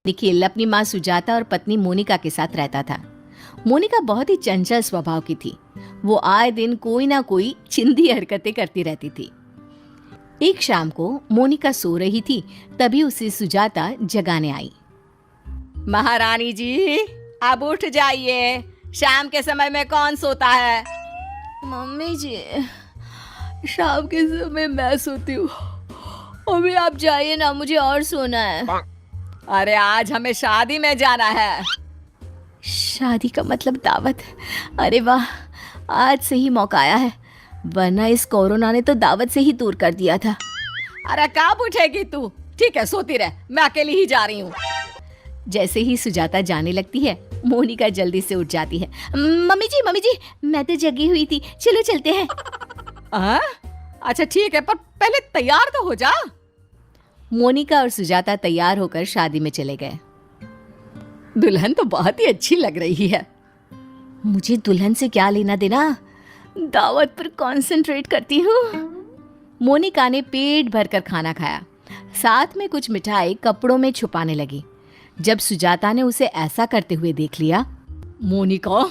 निखिल अपनी माँ सुजाता और पत्नी मोनिका के साथ रहता था। मोनिका बहुत ही चंचल स्वभाव की थी। वो आए दिन कोई ना कोई चिंदी हरकतें करती रहती थी। एक शाम को मोनिका सो रही थी, तभी उसे सुजाता जगाने आई। महारानी जी, अब उठ जाइए, शाम के समय में कौन सोता है? मम्मी जी, शाम के समय मैं सोती हूँ। अभी आप जाइए ना, मुझे और सोना है। अरे आज हमें शादी में जाना है। शादी का मतलब दावत? अरे वाह, आज से ही मौका आया है, वरना इस कोरोना ने तो दावत से ही दूर कर दिया था। अरे कब उठेगी तू? ठीक है, सोती रह, मैं अकेली ही जा रही हूँ। जैसे ही सुजाता जाने लगती है, मोनिका जल्दी से उठ जाती है। मम्मी जी, मैं तो जगी हुई थी, चलो चलते हैं। अच्छा ठीक है, पर पहले तैयार तो हो जा। मोनिका और सुजाता तैयार होकर शादी में चले गए। दुल्हन तो बहुत ही अच्छी लग रही है। मुझे दुल्हन से क्या लेना देना, दावत पर कंसंट्रेट करती हूँ। मोनिका ने पेट भरकर खाना खाया, साथ में कुछ मिठाई कपड़ों में छुपाने लगी। जब सुजाता ने उसे ऐसा करते हुए देख लिया, मोनिका,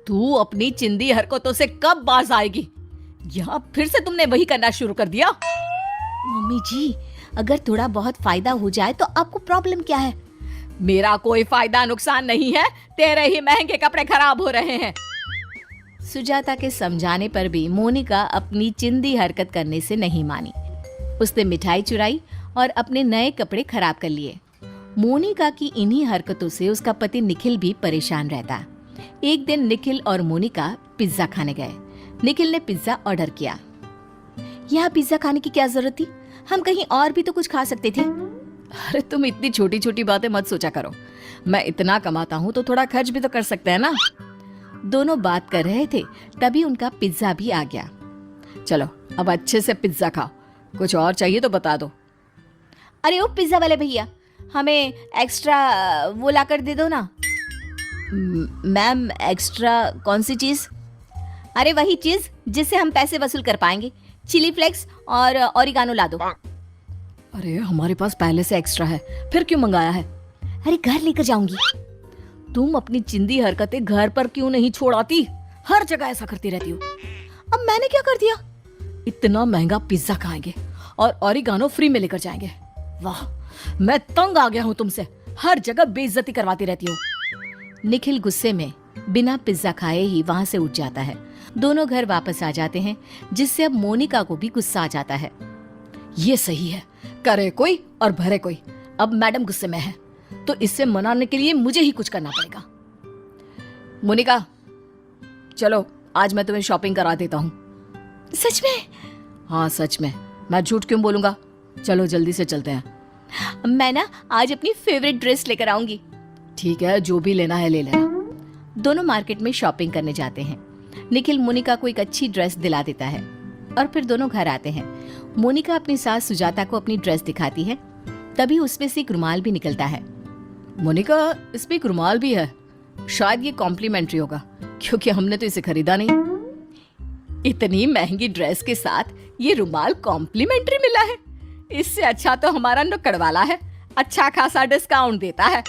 तू अपनी चिंदी हरकतों से कब बाज आएगी? यहाँ फिर से तुमने वही करना शुरू कर दिया। मम्मी जी, अगर थोड़ा बहुत फायदा हो जाए तो आपको प्रॉब्लम क्या है? मेरा कोई फायदा नुकसान नहीं है, तेरे ही महंगे कपड़े खराब हो रहे हैं। सुजाता के समझाने पर भी मोनिका अपनी चिंदी हरकत करने से नहीं मानी। उसने मिठाई चुराई और अपने नए कपड़े खराब कर लिए। मोनिका की इन्हीं हरकतों से उसका पति निखिल भी परेशान रहता। एक दिन निखिल और मोनिका पिज्जा खाने गए। निखिल ने पिज्जा ऑर्डर किया। यहाँ पिज्जा खाने की क्या जरूरत थी? हम कहीं और भी तो कुछ खा सकते थे। अरे तुम इतनी छोटी छोटी बातें मत सोचा करो। मैं इतना कमाता हूँ तो थोड़ा खर्च भी तो कर सकते हैं ना। दोनों बात कर रहे थे, तभी उनका पिज्जा भी आ गया। चलो अब अच्छे से पिज्जा खाओ, कुछ और चाहिए तो बता दो। अरे ओ पिज्जा वाले भैया, हमें एक्स्ट्रा वो लाकर दे दो ना। मैम, एक्स्ट्रा कौन सी चीज? अरे वही चीज जिससे हम पैसे वसूल कर पाएंगे। चिली फ्लेक्स और ओरिगानो ला दो। अरे हमारे पास पहले से एक्स्ट्रा है, फिर क्यों मंगाया है? अरे घर लेकर जाऊंगी। तुम अपनी चिंदी हरकतें घर पर क्यों नहीं छोड़ाती? हर जगह ऐसा करती रहती हो। अब मैंने क्या कर दिया? इतना महंगा पिज्जा खाएंगे और ओरिगानो फ्री में लेकर जाएंगे। वाह, मैं तंग आ गया हूँ तुमसे, हर जगह बेइज्जती करवाती रहती हो। निखिल गुस्से में बिना पिज्जा खाए ही वहां से उठ जाता है। दोनों घर वापस आ जाते हैं, जिससे अब मोनिका को भी गुस्सा आ जाता है। ये सही है, करे कोई और भरे कोई। अब मैडम गुस्से में है तो इससे मनाने के लिए मुझे ही कुछ करना पड़ेगा। मोनिका, चलो आज मैं तुम्हें शॉपिंग करा देता हूँ। सच में? हाँ सच में, मैं झूठ क्यों बोलूंगा। चलो जल्दी से चलते हैं। मैं ना आज अपनी फेवरेट ड्रेस लेकर आऊंगी। ठीक है, जो भी लेना है ले लेना। दोनों मार्केट में शॉपिंग करने जाते हैं। निखिल मोनिका को एक अच्छी ड्रेस दिला देता है और फिर दोनों घर आते हैं। मोनिका अपनी सास सुजाता को अपनी ड्रेस दिखाती है, तभी उसमें से एक रुमाल भी निकलता है। मोनिका, इसमें एक रुमाल भी है, शायद ये कॉम्प्लीमेंट्री होगा क्योंकि हमने तो इसे खरीदा नहीं। इतनी महंगी ड्रेस के साथ ये रुमाल कॉम्प्लीमेंट्री मिला है। इससे अच्छा तो हमारा नुक्कड़ वाला है, अच्छा खासा डिस्काउंट देता है।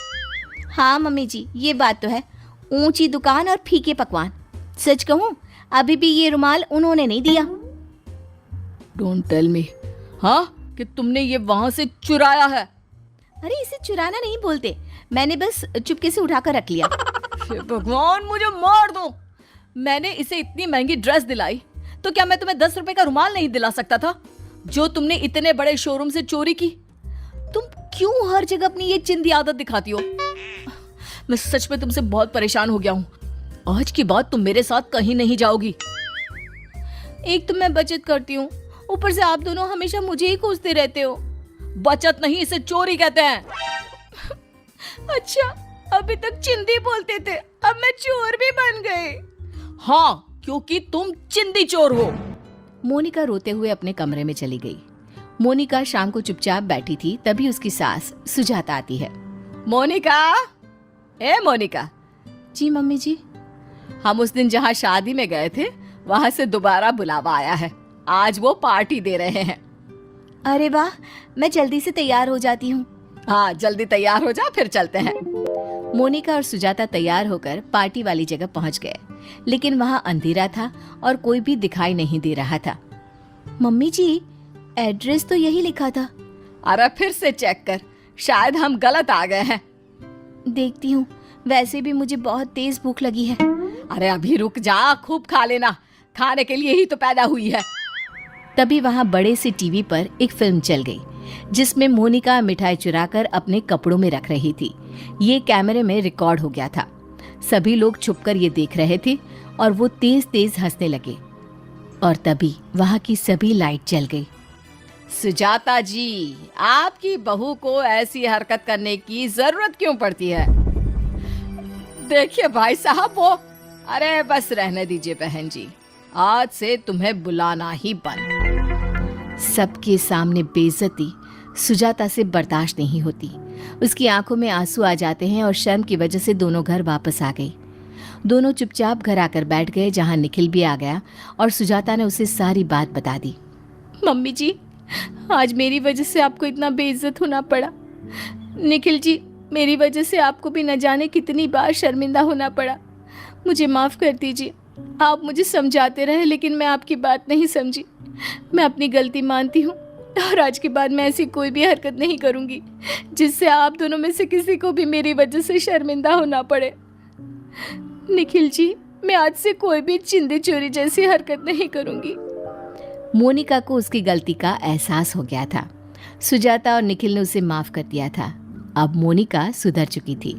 हाँ मम्मी जी, ये बात तो है, ऊंची दुकान और फीके पकवान। सच कहूँ, अभी भी ये रुमाल उन्होंने नहीं दिया। डोंट टेल मी, हाँ, कि तुमने ये वहां से चुराया है। अरे इसे चुराना नहीं बोलते, मैंने बस चुपके से उठाकर रख लिया। भगवान, मुझे मार दो। मैंने इसे इतनी महंगी ड्रेस दिलाई तो क्या मैं तुम्हें 10 रुपए का रुमाल नहीं दिला सकता था, जो तुमने इतने बड़े शोरूम से चोरी की? तुम क्यों हर जगह अपनी ये चिंदी आदत दिखाती हो? मैं सच में तुमसे बहुत परेशान हो गया हूँ। आज की बात तुम मेरे साथ कहीं नहीं जाओगी। एक तो मैं बचत करती हूँ, ऊपर से आप दोनों हमेशा मुझे ही कोसते रहते हो। बचत नहीं, इसे चोरी कहते हैं। अच्छा, अभी तक चिंदी बोलते थे, अब मैं चोर भी बन गई। हाँ, क्योंकि तुम चिंदी चोर हो। मोनिका रोते हुए अपने कमरे में चली गई। मोनिका शाम को चुपचाप बैठी थी, तभी उसकी सास सुजाता आती है। मोनिका, ए मोनिका। जी मम्मी जी। हम उस दिन जहाँ शादी में गए थे, वहां से दोबारा बुलावा आया है। आज वो पार्टी दे रहे हैं। अरे वाह, मैं जल्दी से तैयार हो जाती हूँ। हाँ, जल्दी तैयार हो जा, फिर चलते हैं। मोनिका और सुजाता तैयार होकर पार्टी वाली जगह पहुंच गए, लेकिन वहां अंधेरा था और कोई भी दिखाई नहीं दे रहा था। मम्मी जी, एड्रेस तो यही लिखा था। अरे फिर से चेक कर, शायद हम गलत आ गए हैं। देखती हूँ, वैसे भी मुझे बहुत तेज भूख लगी है। अरे अभी रुक जा, खूब खा लेना, खाने के लिए ही तो पैदा हुई है। तभी वहां बड़े से टीवी पर एक फिल्म चल गई, जिसमें मोनिका मिठाई चुराकर अपने कपड़ों में रख रही थी। ये कैमरे में रिकॉर्ड हो गया था। सभी लोग छुपकर ये देख रहे थे और वो तेज तेज हंसने लगे। और तभी वहां की सभी लाइट जल गई। सुजाता जी, आपकी बहू को ऐसी हरकत करने की जरूरत क्यों पड़ती है? देखिए भाई साहब, वो अरे बस रहने दीजिए बहन जी, आज से तुम्हें बुलाना ही बंद। सबके सामने बेइज्जती सुजाता से बर्दाश्त नहीं होती। उसकी आंखों में आंसू आ जाते हैं और शर्म की वजह से दोनों घर वापस आ गई। दोनों चुपचाप घर आकर बैठ गए, जहां निखिल भी आ गया और सुजाता ने उसे सारी बात बता दी। मम्मी जी, आज मेरी वजह से आपको इतना बेइज्जत होना पड़ा। निखिल जी, मेरी वजह से आपको भी न जाने कितनी बार शर्मिंदा होना पड़ा। मुझे माफ़ कर दीजिए। आप मुझे समझाते रहे, लेकिन मैं आपकी बात नहीं समझी। मैं अपनी गलती मानती हूँ और आज के बाद मैं ऐसी कोई भी हरकत नहीं करूँगी जिससे आप दोनों में से किसी को भी मेरी वजह से शर्मिंदा होना पड़े। निखिल जी, मैं आज से कोई भी चिंदी चोरी जैसी हरकत नहीं करूँगी। मोनिका को उसकी गलती का एहसास हो गया था। सुजाता और निखिल ने उसे माफ़ कर दिया था। अब मोनिका सुधर चुकी थी